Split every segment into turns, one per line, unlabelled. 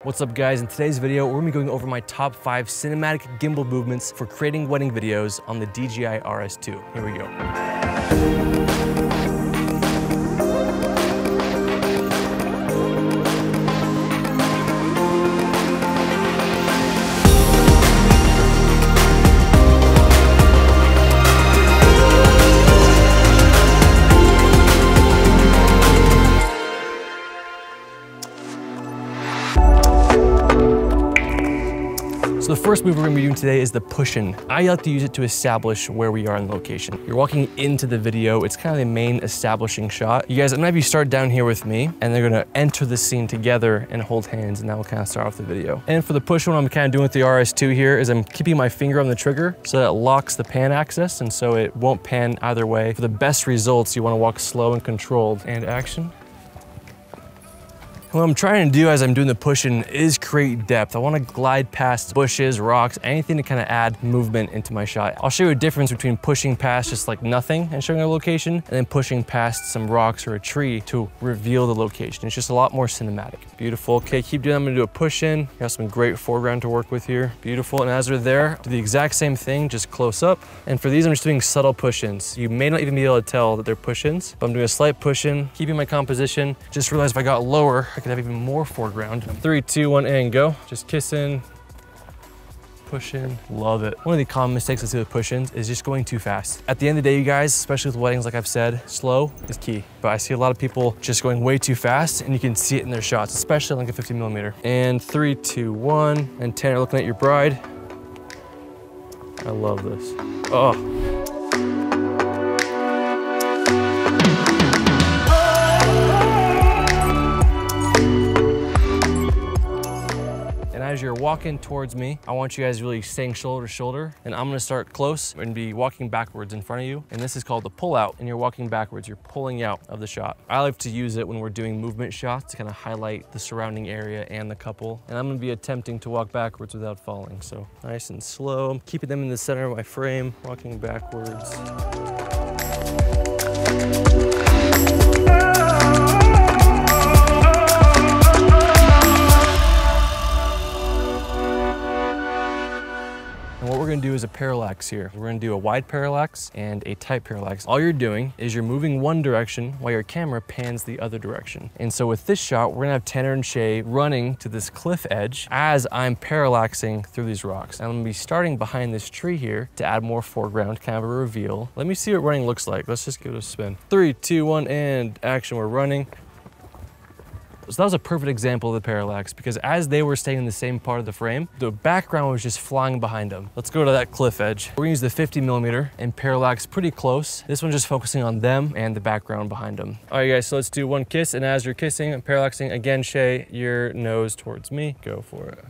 What's up guys, in today's video, we're gonna be going over my top 5 cinematic gimbal movements for creating wedding videos on the DJI RS2. Here we go. So the first move we're gonna be doing today is the push-in. I like to use it to establish where we are in location. You're walking into the video, it's kind of the main establishing shot. You guys, I'm gonna have you start down here with me, and they're gonna enter the scene together and hold hands, and that will kind of start off the video. And for the push-in, what I'm kind of doing with the RS2 here is I'm keeping my finger on the trigger so that it locks the pan axis, and so it won't pan either way. For the best results, you wanna walk slow and controlled. And action. What I'm trying to do as I'm doing the push-in is create depth. I want to glide past bushes, rocks, anything to kind of add movement into my shot. I'll show you a difference between pushing past just like nothing and showing a location, and then pushing past some rocks or a tree to reveal the location. It's just a lot more cinematic. Beautiful. Okay, keep doing. I'm gonna do a push-in. Got some great foreground to work with here. Beautiful. And as we're there, do the exact same thing, just close up. And for these, I'm just doing subtle push-ins. You may not even be able to tell that they're push-ins, but I'm doing a slight push-in, keeping my composition. Just realized if I got lower, I could have even more foreground. 3, 2, 1, and go. Just kissing, push-in, love it. One of the common mistakes I see with push-ins is just going too fast. At the end of the day, you guys, especially with weddings, like I've said, slow is key. But I see a lot of people just going way too fast, and you can see it in their shots, especially on like a 50mm. And 3, 2, 1, and Tanner looking at your bride. I love this. Oh. As you're walking towards me, I want you guys really staying shoulder to shoulder, and I'm gonna start close and be walking backwards in front of you. And this is called the pull out, and you're walking backwards, you're pulling out of the shot. I like to use it when we're doing movement shots to kind of highlight the surrounding area and the couple. And I'm gonna be attempting to walk backwards without falling. So nice and slow. I'm keeping them in the center of my frame, walking backwards. What we're gonna do is a parallax here. We're gonna do a wide parallax and a tight parallax. All you're doing is you're moving one direction while your camera pans the other direction. And so with this shot, we're gonna have Tanner and Shay running to this cliff edge as I'm parallaxing through these rocks. And I'm gonna be starting behind this tree here to add more foreground, kind of a reveal. Let me see what running looks like. Let's just give it a spin. 3, 2, 1, and action, we're running. So that was a perfect example of the parallax, because as they were staying in the same part of the frame, the background was just flying behind them. Let's go to that cliff edge. We're gonna use the 50mm and parallax pretty close. This one's just focusing on them and the background behind them. All right guys, so let's do one kiss, and as you're kissing and parallaxing, again, Shay, your nose towards me. Go for it.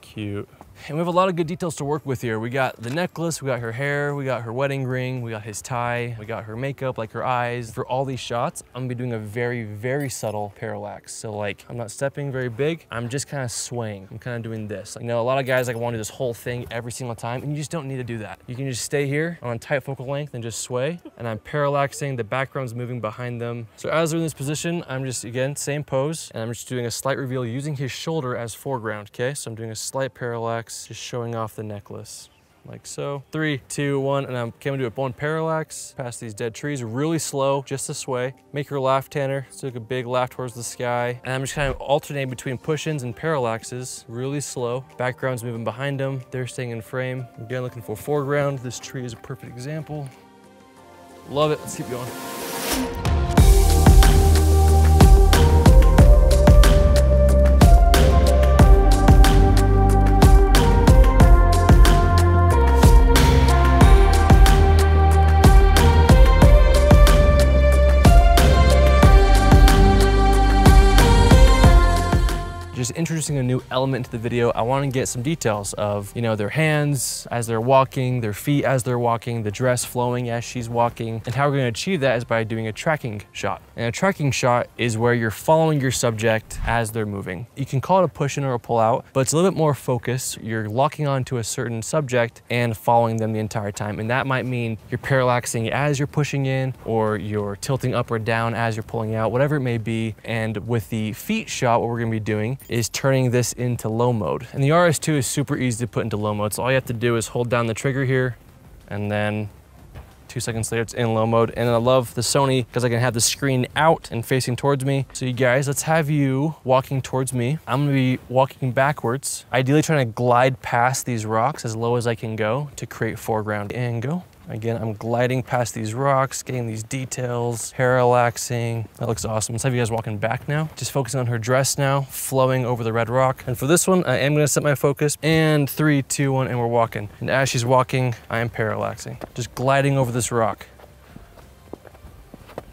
Cute. And we have a lot of good details to work with here. We got the necklace, we got her hair, we got her wedding ring, we got his tie, we got her makeup, like her eyes. For all these shots, I'm gonna be doing a very, very subtle parallax. So like, I'm not stepping very big, I'm just kind of swaying. I'm kind of doing this. Like, you know, a lot of guys like want to do this whole thing every single time, and you just don't need to do that. You can just stay here on tight focal length and just sway, and I'm parallaxing, the background's moving behind them. So as we're in this position, I'm just, again, same pose, and I'm just doing a slight reveal using his shoulder as foreground, okay? So I'm doing a slight parallax, just showing off the necklace, like so. 3, 2, 1, and I'm gonna do a one parallax past these dead trees, really slow, just to sway. Make her laugh, Tanner. So take a big laugh towards the sky. And I'm just kind of alternating between push-ins and parallaxes, really slow. Background's moving behind them. They're staying in frame. Again, looking for foreground. This tree is a perfect example. Love it, let's keep going. just introducing a new element to the video, I want to get some details of, you know, their hands as they're walking, their feet as they're walking, the dress flowing as she's walking. And how we're going to achieve that is by doing a tracking shot. And a tracking shot is where you're following your subject as they're moving. You can call it a push in or a pull out, but it's a little bit more focused. You're locking onto a certain subject and following them the entire time. And that might mean you're parallaxing as you're pushing in, or you're tilting up or down as you're pulling out, whatever it may be. And with the feet shot, what we're going to be doing is turning this into low mode. And the RS2 is super easy to put into low mode. So all you have to do is hold down the trigger here, and then 2 seconds later, it's in low mode. And I love the Sony because I can have the screen out and facing towards me. So you guys, let's have you walking towards me. I'm gonna be walking backwards, ideally trying to glide past these rocks as low as I can go to create foreground. And go. Again, I'm gliding past these rocks, getting these details, parallaxing. That looks awesome. Let's have you guys walking back now. Just focusing on her dress now, flowing over the red rock. And for this one, I am gonna set my focus. And 3, 2, 1, and we're walking. And as she's walking, I am parallaxing. Just gliding over this rock.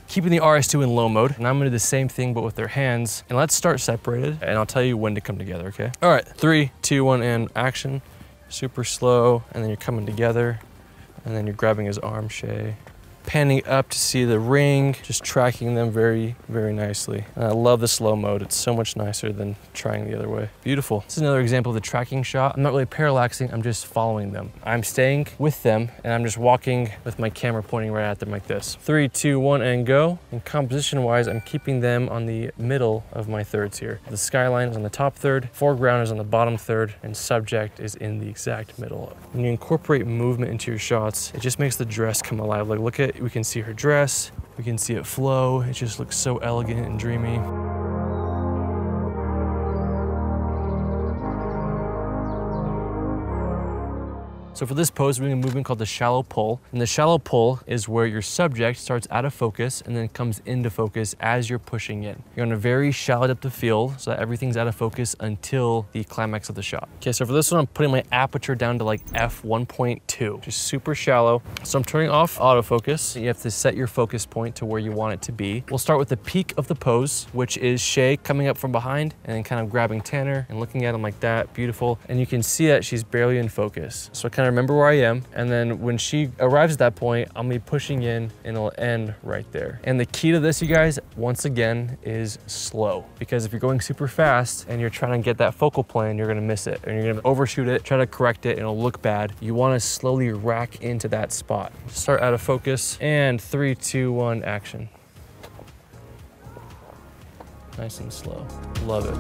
Keeping the RS2 in low mode. And I'm gonna do the same thing, but with their hands. And let's start separated, and I'll tell you when to come together, okay? All right, 3, 2, 1, and action. Super slow, and then you're coming together. And then you're grabbing his arm, Shay. Panning up to see the ring, just tracking them very, very nicely. And I love the slow mode. It's so much nicer than trying the other way. Beautiful. This is another example of the tracking shot. I'm not really parallaxing, I'm just following them. I'm staying with them, and I'm just walking with my camera pointing right at them like this. 3, 2, 1, and go. And composition-wise, I'm keeping them on the middle of my thirds here. The skyline is on the top third, foreground is on the bottom third, and subject is in the exact middle. When you incorporate movement into your shots, it just makes the dress come alive. Like, look at, we can see her dress, we can see it flow. It just looks so elegant and dreamy. So for this pose, we're doing a movement called the shallow pull. And the shallow pull is where your subject starts out of focus and then comes into focus as you're pushing in. You're on a very shallow depth of field so that everything's out of focus until the climax of the shot. Okay, so for this one, I'm putting my aperture down to like f1.2, just super shallow. So I'm turning off autofocus. You have to set your focus point to where you want it to be. We'll start with the peak of the pose, which is Shay coming up from behind and then kind of grabbing Tanner and looking at him like that, beautiful. And you can see that she's barely in focus. So I kind of remember where I am, and then when she arrives at that point, I'm gonna be pushing in and it'll end right there. And the key to this, you guys, once again, is slow. Because if you're going super fast and you're trying to get that focal plane, you're gonna miss it, and you're gonna overshoot it, try to correct it, and it'll look bad. You wanna slowly rack into that spot. Start out of focus, and 3, 2, 1, action. Nice and slow. Love it.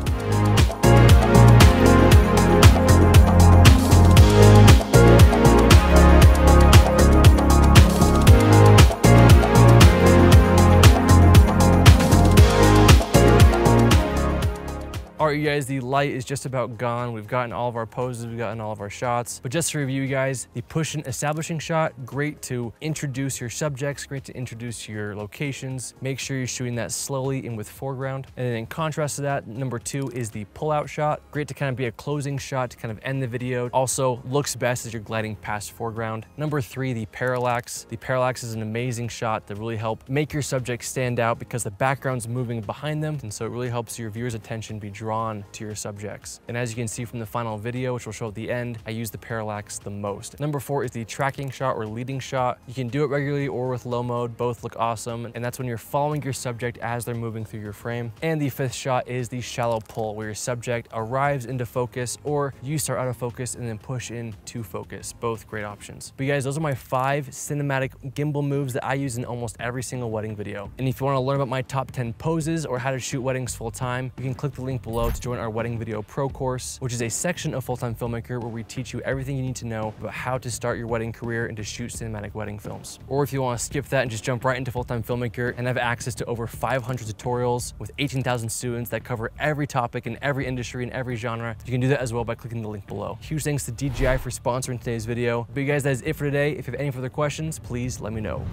All right, you guys, the light is just about gone. We've gotten all of our poses, we've gotten all of our shots. But just to review, you guys, the push and establishing shot, great to introduce your subjects, great to introduce your locations. Make sure you're shooting that slowly and with foreground. And then in contrast to that, number 2 is the pull-out shot. Great to kind of be a closing shot to kind of end the video. Also looks best as you're gliding past foreground. Number 3, the parallax. The parallax is an amazing shot that really help make your subject stand out because the background's moving behind them. And so it really helps your viewer's attention be drawn to your subjects. And as you can see from the final video, which we'll show at the end, I use the parallax the most. Number 4 is the tracking shot or leading shot. You can do it regularly or with low mode, both look awesome. And that's when you're following your subject as they're moving through your frame. And the 5th shot is the shallow pull, where your subject arrives into focus or you start out of focus and then push in to focus. Both great options. But you guys, those are my 5 cinematic gimbal moves that I use in almost every single wedding video. And if you want to learn about my top 10 poses or how to shoot weddings full time, you can click the link below to join our Wedding Video Pro course, which is a section of Full-Time Filmmaker where we teach you everything you need to know about how to start your wedding career and to shoot cinematic wedding films. Or if you want to skip that and just jump right into Full-Time Filmmaker and have access to over 500 tutorials with 18,000 students that cover every topic in every industry and every genre, you can do that as well by clicking the link below. Huge thanks to DJI for sponsoring today's video. But you guys, that is it for today. If you have any further questions, please let me know.